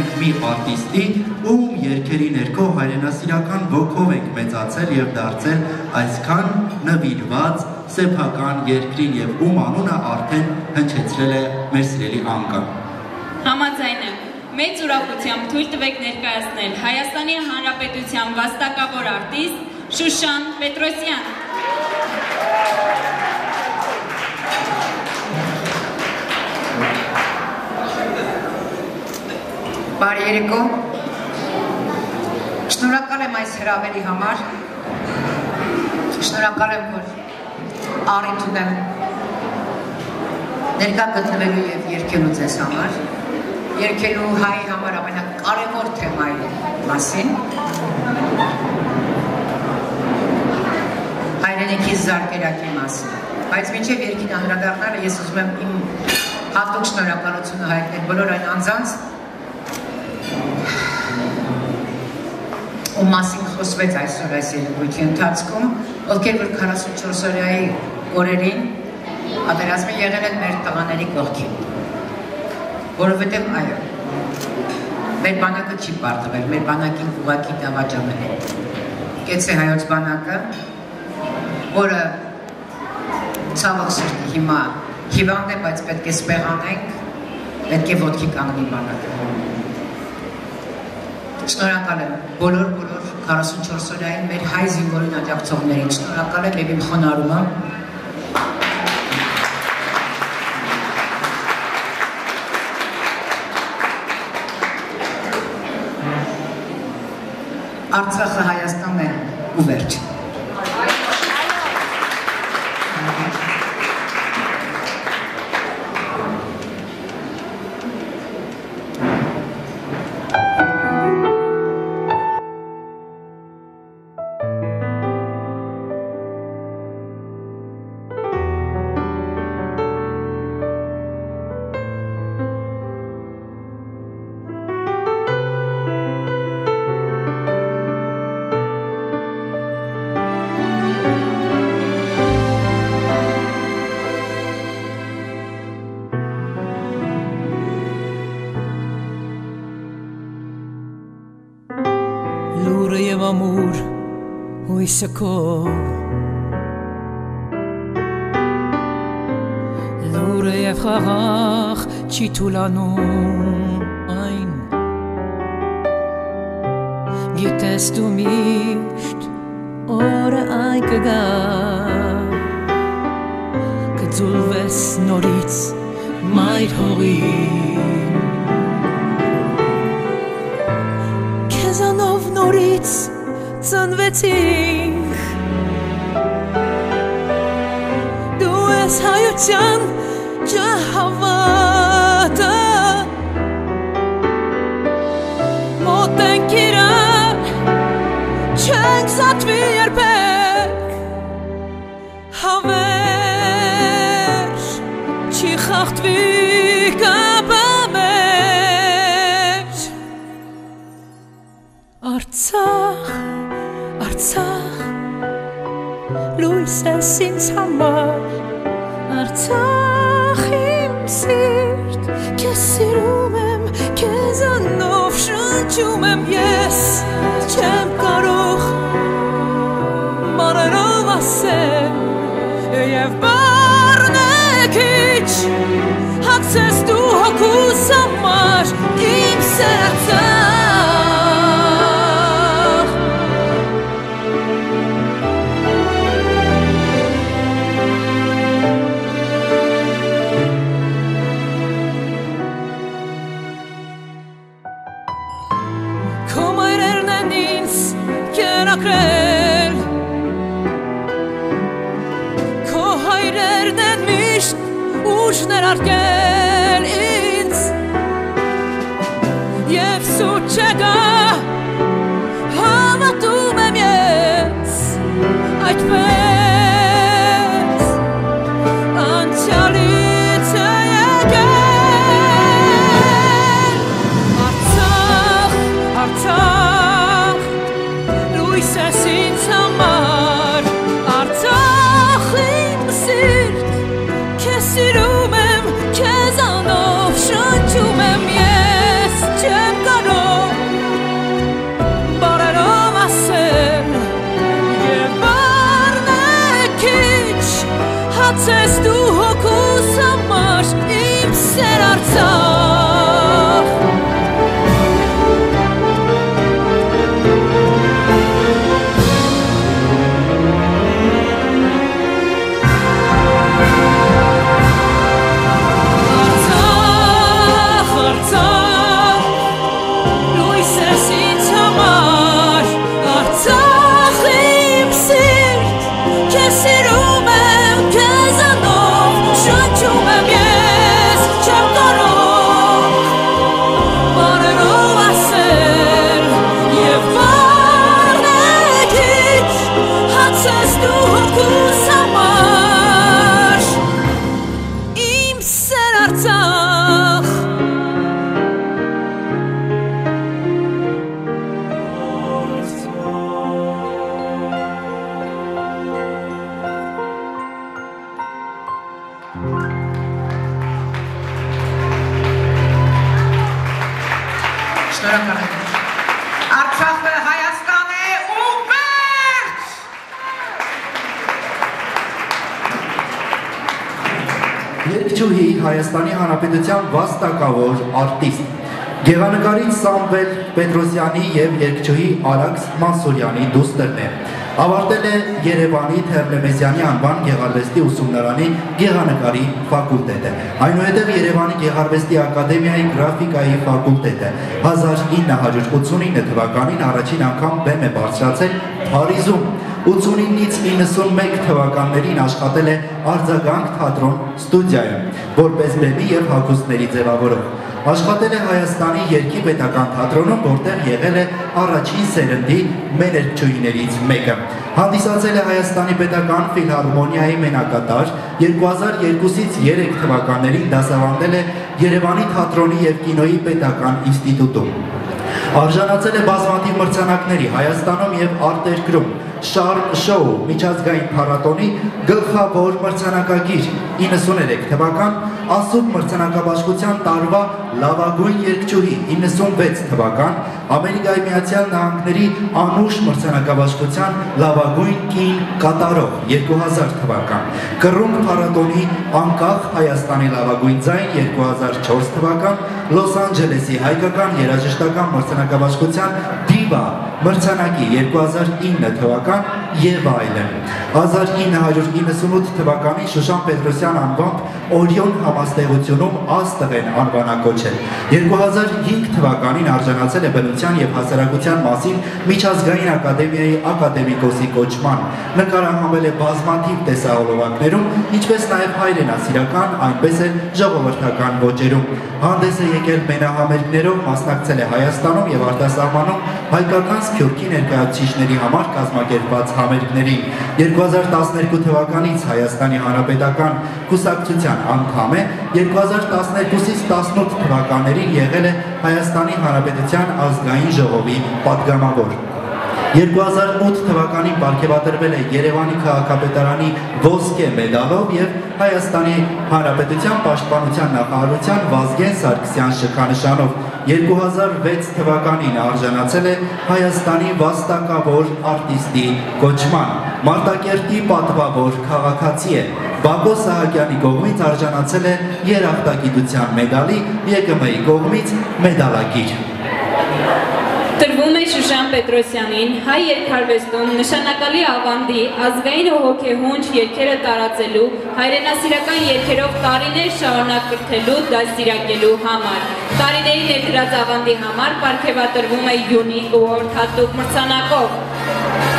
ունենք մի արտիստի, ում երգերի ներքո հայրենասիրական ոգով ենք մեծացել և դարձել այսքան նվիրված սեփական երկրին և ում անունը արդեն հնչեցրել է մեր սիրելի անկան։ Համաձայն եմ, մեծ ուրախությամբ թույլ տվեք ներկայացնել Հայաստանի Հանրապետության վաստակավոր արտիստ Շուշան Պետրոսյան։ Բարի երեկո, շնորհակալ եմ այս հրավերի համար, շնորհակալ եմ, որ առիթ ունեմ ներկա գտնվելու և երգելու ձեզ համար, երգելու հայի համար ամենակարևոր թեմայի մասին, հայրենիքի զարկերակի մասին, բայց մինչև երգին անդրադառնալը ես ուզում եմ իմ հատուկ շնորհակալությունը հայտնել բոլոր այն անձանց, ում մասին խոսվեց այսօր այս երեկույթի ընթացքում, ովքեր որ 44 օրյայի օրերին պատերազմի եղել են մեր տղաների կողքին, որովհետև այո, մեր բանակը չի պարտվել, մեր բանակին ուղղակի դավաճանել է, կեցե հայոց բանակը, որը ցավոք սրտի հիմա հիվանդ է, բայց պետք է սպեղանենք, պետք է ոտքի կանգնի բանակը։ Շնորհակալ եմ բոլոր 44 օրյային մեր հայ զինվորին աջակցողներին, շնորհակալ եմ և իմ խոնարհումը Արցախը Հայաստանն է ու վերջ։ Amor, hույսը քո լուրը և խաղաղ չի թուլանում այն գիտես դու միշտ օրը այն կգա կձուլվես նորից մայր հողին քեզանով նորից ծնվեցինք դու ես հայության ջահավատը մոտ ենք իրար չենք զատվի երբեք հավերժ չի խախտվի կապը մեր Արցախ Արցախ, լույս ես ինձ համար, Արցախ իմ սիրտ, քեզ սիրում եմ, քեզանով շնչում եմ ես, չեմ կարող բառերով ասել, և բառն է քիչ, հագցես դու հոգուս համար, իմ սերծը կերակրել Քո հայրերն են միշտ ուժ ներարկել ինձ Եվ սուտ չգա հավատում եմ ես այդպես անցյալից է եկել Արցախ, Արցախ Լույս ես ինձ համար, Արցախ իմ սիրտ, քեզ սիրում եմ, քեզանով շնչում եմ ես, չեմ կարող հացես դու հոգուս համար իմ սեր Արցախ Արցախը Հայաստան է ու վերջ! Երգչուհի Հայաստանի Հանրապետության վաստակավոր արտիստ Գեղանկարիչ Սամվել Պետրոսյանի և երգչուհի Արաքս Մանսուրյանի դուստրն է։ Ավարտել է Երևանի Թերլեմեսյանի անվան գեղարվեստի ուսումնարանի գեղանկարի ֆակուլտետը, այնուհետև Երևանի Գեղարվեստի ակադեմիայի գրաֆիկայի ֆակուլտետը։ 1989 թվականին առաջին անգամ բեմ է բարձրացել Փարիզում, 89-ից 91 թվականներին աշխատել է Արձագանք թատրոն ստուդիայում, որպես բեմի և հագուստների ձևավորող։ Աշխատել է Հայաստանի Երգի պետական թատրոնում, որտեղ եղել է առաջին սերնդի մեներկչուհիներից մեկը։ Հանդիսացել է Հայաստանի պետական ֆիլհարմոնիայի մենակատար, 2002-ից 3 թվականներին դասավանդել է Երևանի թատրոնի և կինոյի պետական ինստիտուտում։ Արժանացել է բազմաթիվ մրցանակների Հայաստանում և արտերկրում, Շարմ շոու միջազգային փառատոնի գլխավոր մրցանակագիր 93 թվական, Ասուտ մրցանակաբաշխության տարվա լավագույն երգչուհի 96 թվական, Ամերիկայի Միացյալ Նահանգների Անուշ մրցանակաբաշխության լավագույն կին կատարող 2000 թվական, Կռունկ փառատոնի անկախ Հայաստանի լավագույն ձայն 2004 թվական, Լոս Անջելեսի հայկական երաժշտական մրցանակաբաշխության դիվա մրցանակի 2009 թվական և այլն։ 1998 թվականին Շուշան Պետրոսյան անվամբ Օրիոն համաստեղությունում աստղ են անվանակոչել։ 2005 թվականին արժանացել է բնության և հասարակության մասին միջազգային ակադեմիայի ակադեմիկոսի կոչման, նկարահանվել է բազմաթիվ տեսահոլովակներում, ինչպես նաև հայրենասիրական, այնպես էլ ժողովրդական ոճերում։ Հանդես է եկել մենահամերգներով, մասնակցել է Հայաստանում և արտասահմանում հայկական սփյուռքի ներկայացուցիչների համար կազմակերպված համերգներին։ 2012 թվականից Հայաստանի Հանրապետական կուսակցության անդամ է, 2012-ից 18 թվականներին եղել է Հայաստանի Հանրապետության ազգային ժողովի պատգամավոր։ 2008 թվականին պարգևատրվել է Երևանի քաղաքապետարանի ոսկե մեդալով և Հայաստանի Հանրապետության պաշտպանության նախարարության Վազգեն Սարգսյան շքանշանով։ 2006 թվականին արժանացել է Հայաստանի վաստակավոր արտիստի կոչման, Մարտակերտի պատվավոր քաղաքացի է, Բակո Սահակյանի կողմից արժանացել է երախտագիտության մեդալի, ԵԿՄ-ի կողմից մեդալագիր։ Տրվում է Շուշան Պետրոսյանին հայ երգարվեստում նշանակալի ավանդի, ազգային ու հոգեհունչ երգերը տարածելու, հայրենասիրական երգերով տարիներ շարունակ կրթելու, դաստիարակելու համար։ Տարիների ներդրած ավանդի համար պարգևատրվում է Unique Award հատուկ մրցանակով։